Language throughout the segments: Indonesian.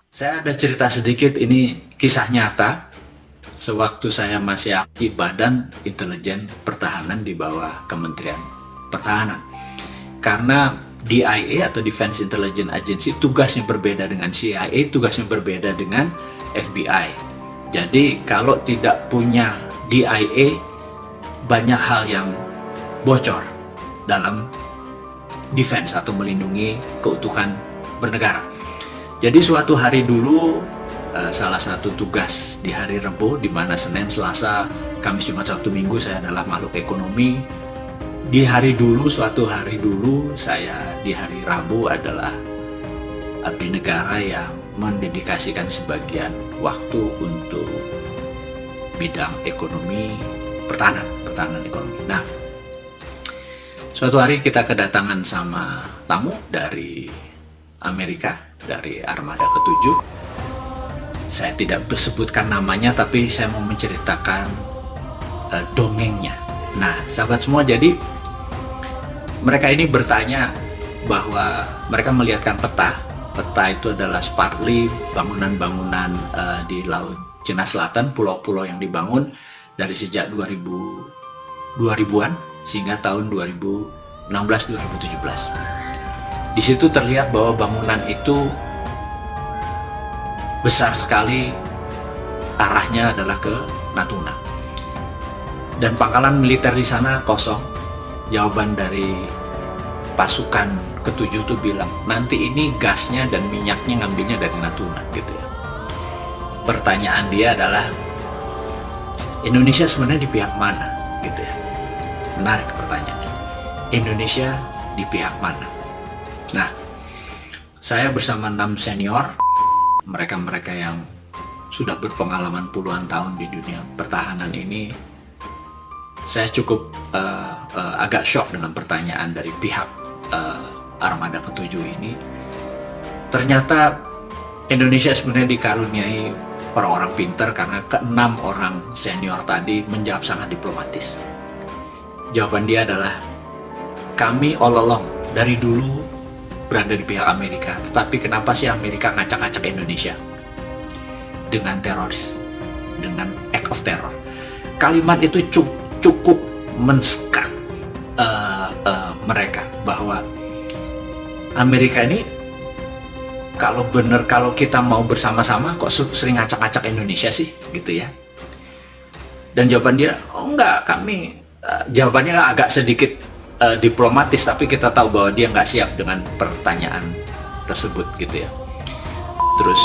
Saya ada cerita sedikit, ini kisah nyata. Sewaktu saya masih aktif Badan Intelijen Pertahanan di bawah Kementerian Pertahanan. Karena DIA atau Defense Intelligence Agency tugasnya berbeda dengan CIA, tugasnya berbeda dengan FBI. Jadi kalau tidak punya DIA, banyak hal yang bocor dalam defense atau melindungi keutuhan bernegara. Jadi suatu hari dulu, salah satu tugas di hari Rebo, di mana Senin, Selasa, Kamis, Jumat, Sabtu, Minggu saya adalah makhluk ekonomi. Di hari dulu, suatu hari dulu, saya di hari Rabu adalah abdi negara yang mendedikasikan sebagian waktu untuk bidang ekonomi, pertahanan ekonomi. Nah, suatu hari kita kedatangan sama tamu dari Amerika, dari Armada ke-7. Saya tidak sebutkan namanya, tapi saya mau menceritakan dongengnya. Nah, sahabat semua, jadi mereka ini bertanya bahwa mereka melihatkan peta. Peta itu adalah partly bangunan-bangunan di Laut Cina Selatan, pulau-pulau yang dibangun dari sejak 2000-an sehingga tahun 2016-2017. Di situ terlihat bahwa bangunan itu besar sekali, arahnya adalah ke Natuna. Dan pangkalan militer di sana kosong. Jawaban dari pasukan ke-7 itu bilang, nanti ini gasnya dan minyaknya ngambilnya dari Natuna, gitu ya. Pertanyaan dia adalah, Indonesia sebenarnya di pihak mana, gitu ya. Menarik pertanyaannya. Indonesia di pihak mana? Nah, saya bersama 6 senior, mereka-mereka yang sudah berpengalaman puluhan tahun di dunia pertahanan ini, saya cukup agak shock dengan pertanyaan dari pihak Armada ke-7 ini. Ternyata Indonesia sebenarnya dikaruniai orang-orang pintar, karena ke-6 orang senior tadi menjawab sangat diplomatis. Jawaban dia adalah, kami all along, dari dulu berada di pihak Amerika, tetapi kenapa sih Amerika ngacak-ngacak Indonesia dengan teroris, dengan act of terror? Kalimat itu cukup menskak mereka, bahwa Amerika ini kalau kita mau bersama-sama kok sering ngacak-ngacak Indonesia sih, gitu ya. Dan jawaban dia, oh enggak, kami jawabannya agak sedikit diplomatis, tapi kita tahu bahwa dia nggak siap dengan pertanyaan tersebut, gitu ya. Terus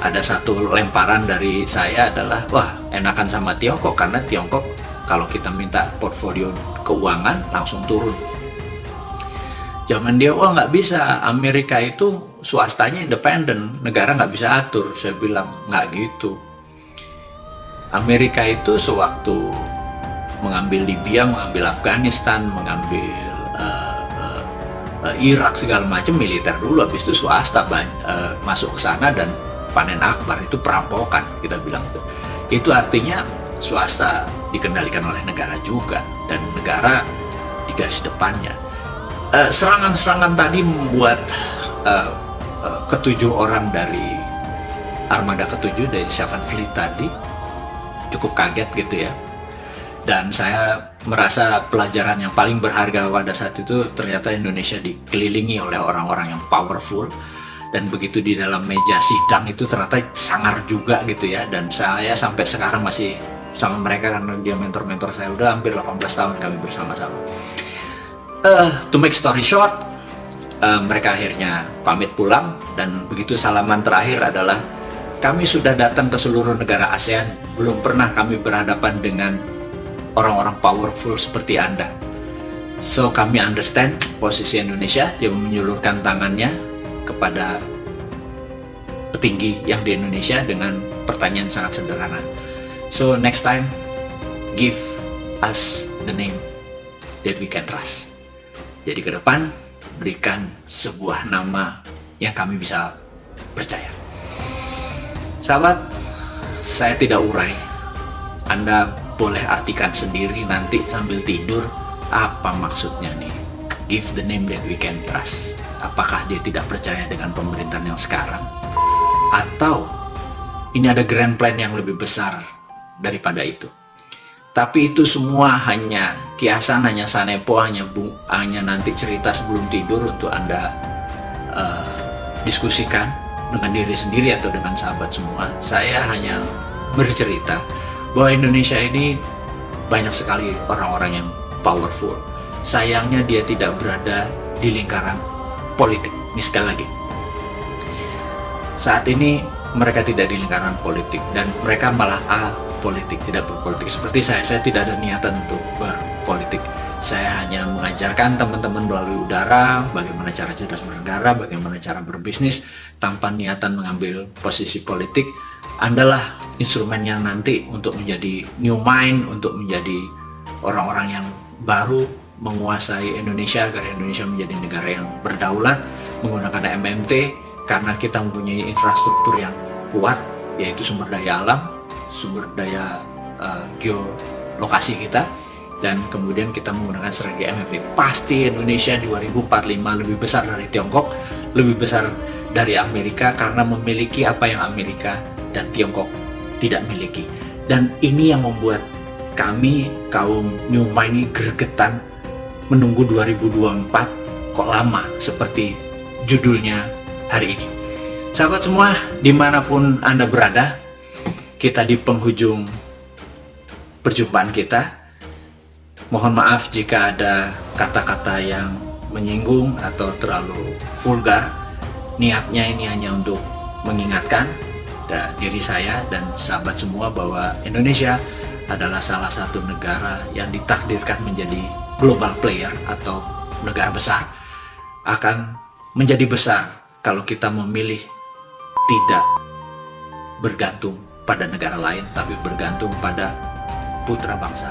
ada satu lemparan dari saya adalah, wah, enakan sama Tiongkok, karena Tiongkok kalau kita minta portfolio keuangan langsung turun. Jawaban dia, wah, nggak bisa, Amerika itu swastanya independen, negara nggak bisa atur. Saya bilang, nggak gitu. Amerika itu sewaktu mengambil Libya, mengambil Afghanistan, mengambil Irak, segala macam militer dulu, habis itu swasta masuk ke sana dan panen akbar, itu perampokan, kita bilang itu. Itu artinya swasta dikendalikan oleh negara juga, dan negara di garis depannya. Serangan-serangan tadi membuat ke-7 orang dari Armada ke-7 dari Seven Fleet tadi cukup kaget, gitu ya. Dan saya merasa pelajaran yang paling berharga pada saat itu, ternyata Indonesia dikelilingi oleh orang-orang yang powerful, dan begitu di dalam meja sidang itu ternyata sangar juga, gitu ya. Dan saya sampai sekarang masih sama mereka, karena dia mentor-mentor saya, udah hampir 18 tahun kami bersama-sama. To make story short, mereka akhirnya pamit pulang, dan begitu salaman terakhir adalah, kami sudah datang ke seluruh negara ASEAN, belum pernah kami berhadapan dengan orang-orang powerful seperti Anda. So kami understand posisi Indonesia. Dia menyulurkan tangannya kepada petinggi yang di Indonesia dengan pertanyaan sangat sederhana. So next time, give us the name that we can trust. Jadi ke depan, berikan sebuah nama yang kami bisa percaya. Sahabat, saya tidak urai. Anda boleh artikan sendiri nanti sambil tidur, apa maksudnya nih, give the name that we can trust. Apakah dia tidak percaya dengan pemerintahan yang sekarang, ini ada grand plan yang lebih besar daripada itu. Tapi itu semua hanya kiasan, hanya sanepo, hanya nanti cerita sebelum tidur untuk Anda diskusikan dengan diri sendiri atau dengan sahabat semua. Saya hanya bercerita bahwa Indonesia ini banyak sekali orang-orang yang powerful. Sayangnya dia tidak berada di lingkaran politik. Ini sekali lagi, saat ini mereka tidak di lingkaran politik dan mereka malah politik, tidak berpolitik. Seperti saya tidak ada niatan untuk berpolitik. Saya hanya mengajarkan teman-teman melalui udara bagaimana cara cerdas bernegara, bagaimana cara berbisnis tanpa niatan mengambil posisi politik. Andalah instrumennya nanti untuk menjadi new mind, untuk menjadi orang-orang yang baru menguasai Indonesia agar Indonesia menjadi negara yang berdaulat menggunakan MMT, karena kita mempunyai infrastruktur yang kuat, yaitu sumber daya alam, sumber daya geolokasi kita, dan kemudian kita menggunakan strategi MMT. Pasti Indonesia di 2045 lebih besar dari Tiongkok, lebih besar dari Amerika, karena memiliki apa yang Amerika dan Tiongkok tidak miliki. Dan ini yang membuat kami kaum New Mind ini gregetan menunggu 2024 kok lama seperti judulnya hari ini. Sahabat semua, dimanapun Anda berada, kita di penghujung perjumpaan kita. Mohon maaf jika ada kata-kata yang menyinggung atau terlalu vulgar. Niatnya ini hanya untuk mengingatkan diri saya dan sahabat semua bahwa Indonesia adalah salah satu negara yang ditakdirkan menjadi global player atau negara besar. Akan menjadi besar kalau kita memilih tidak bergantung pada negara lain, tapi bergantung pada putra bangsa